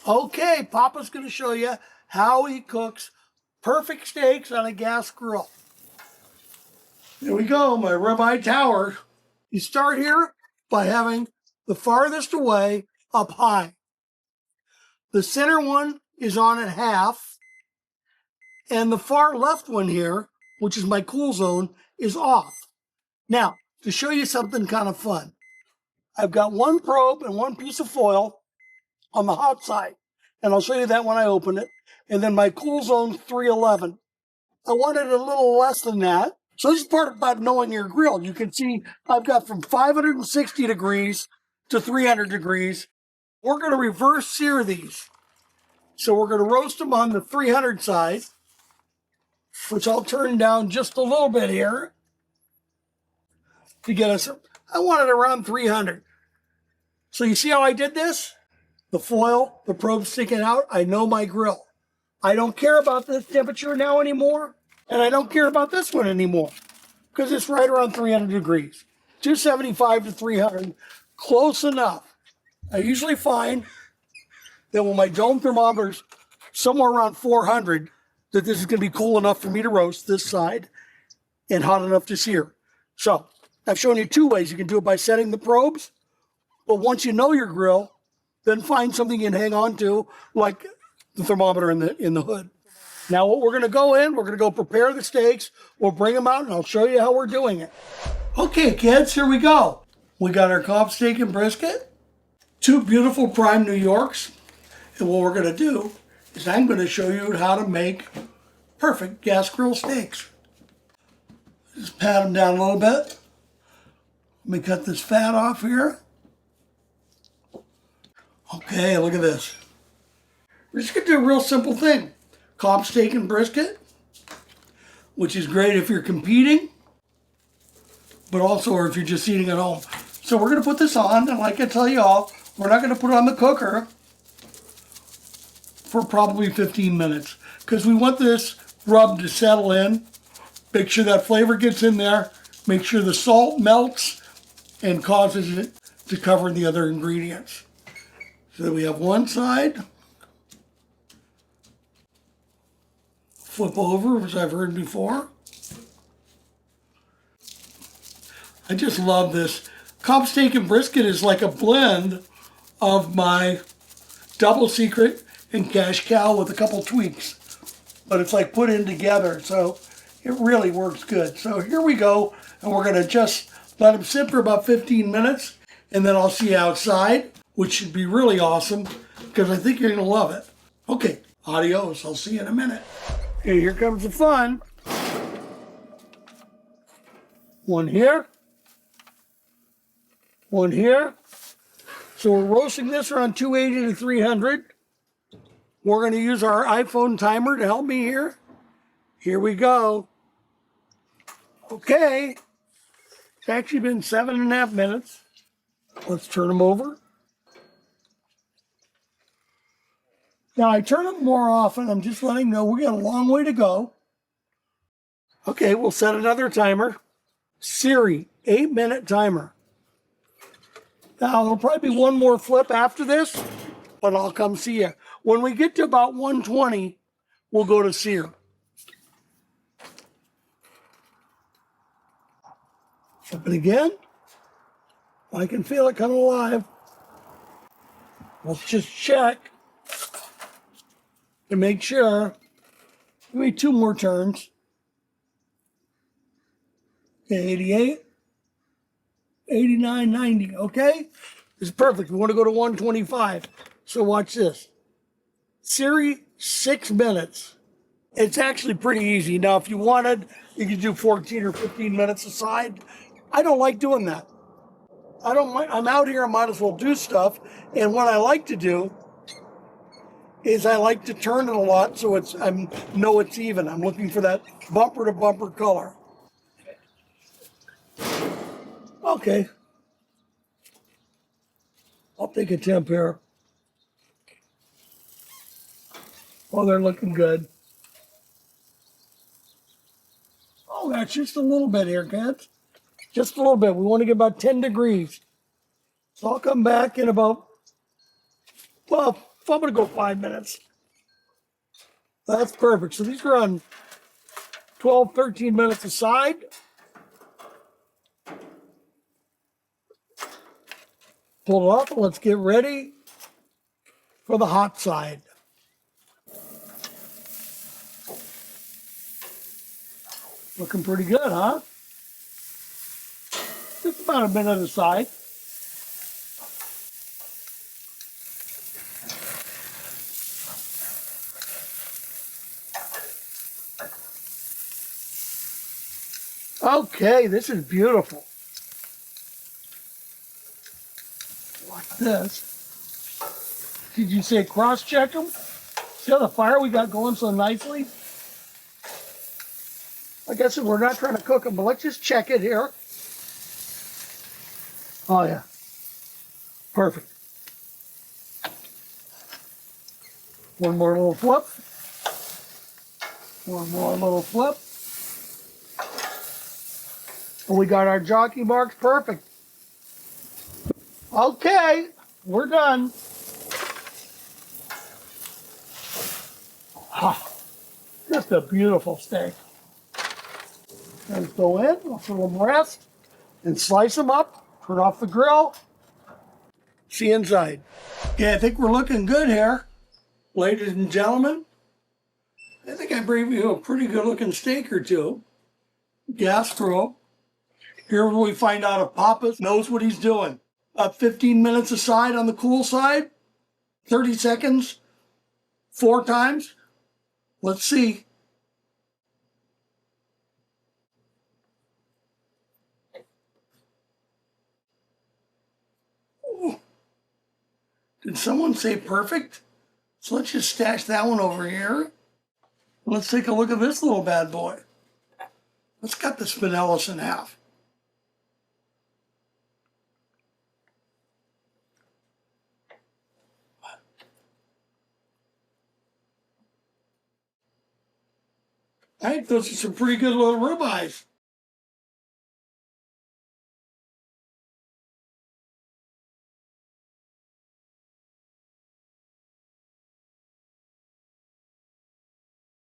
Okay, Papa's going to show you how he cooks perfect steaks on a gas grill. Here we go, my ribeye tower. You start here by having the farthest away up high. The center one is on at half, and the far left one here, which is my cool zone, is off. Now, to show you something kind of fun, I've got one probe and one piece of foil on the hot side, and I'll show you that when I open it. And then my cool zone's 311. I wanted a little less than that. So this is part about knowing your grill. You can see I've got from 560 degrees to 300 degrees. We're going to reverse sear these. So we're going to roast them on the 300 side, which I'll turn down just a little bit here to get us, I want it around 300. So you see how I did this? The foil, the probe sticking out, I know my grill. I don't care about this temperature now anymore, and I don't care about this one anymore, because it's right around 300 degrees. 275 to 300, close enough. I usually find that when my dome thermometer's somewhere around 400, that this is going to be cool enough for me to roast this side and hot enough to sear. So I've shown you two ways. You can do it by setting the probes, but once you know your grill, then find something you can hang on to, like the thermometer in the hood. Now what we're going to go in, we're going to go prepare the steaks. We'll bring them out and I'll show you how we're doing it. Okay, kids, here we go. We got our Cobb steak and brisket, two beautiful prime New Yorks. And what we're going to do is I'm going to show you how to make perfect gas grill steaks. Just pat them down a little bit. Let me cut this fat off here. Okay, look at this. We're just going to do a real simple thing. Cobb steak and brisket, which is great if you're competing, but also if you're just eating at home. So we're going to put this on, and like I tell you all, we're not going to put it on the cooker for probably 15 minutes, because we want this rub to settle in. Make sure that flavor gets in there. Make sure the salt melts and causes it to cover the other ingredients. So we have one side. Flip over, as I've heard before. I just love this. Cobb steak and brisket is like a blend of my Double Secret and Cash Cow with a couple tweaks. But it's like put in together, so it really works good. So here we go, and we're going to just let them sit for about 15 minutes, and then I'll see you outside, which should be really awesome, because I think you're going to love it. Okay, adios. I'll see you in a minute. Okay, here comes the fun. One here. One here. So we're roasting this around 280 to 300. We're going to use our iPhone timer to help me here. Here we go. Okay. It's actually been 7.5 minutes. Let's turn them over. Now I turn them more often. I'm just letting you know we got a long way to go. Okay, we'll set another timer. Searing, 8-minute timer. Now there'll probably be one more flip after this, but I'll come see you. When we get to about 120, we'll go to sear. Flip it again. I can feel it coming alive. Let's just check to make sure. Give me 2 more turns. Okay, 88, 89, 90, okay? This is perfect. We want to go to 125. So watch this. Searing, 6 minutes. It's actually pretty easy. Now, if you wanted, you could do 14 or 15 minutes aside. I don't like doing that. I don't mind. I'm out here, I might as well do stuff. And what I like to do is I like to turn it a lot so I know it's even. I'm looking for that bumper to bumper color. Okay. I'll take a temp here. Oh, they're looking good. Oh, that's just a little bit here, kids. Just a little bit. We want to get about 10 degrees. So I'll come back in about, well, I'm going to go 5 minutes. That's perfect. So these are on 12, 13 minutes aside. Pull it up and let's get ready for the hot side. Looking pretty good, huh? Just about a minute aside. Okay, this is beautiful. Like this. Did you say cross-check them? See how the fire we got going so nicely? Like I said, we're not trying to cook them, but let's just check it here. Oh, yeah. Perfect. One more little flip. One more little flip. And we got our jockey marks perfect. Okay, we're done. Ah, just a beautiful steak. Let's go in, let them rest, and slice them up, turn off the grill, see inside. Okay, I think we're looking good here. Ladies and gentlemen, I think I bring you a pretty good looking steak or two. Gas grill. Here we find out if Papa knows what he's doing. Up 15 minutes aside on the cool side, 30 seconds, 4 times. Let's see. Ooh. Did someone say perfect? So let's just stash that one over here. Let's take a look at this little bad boy. Let's cut the spinellis in half. I think those are some pretty good little ribeyes.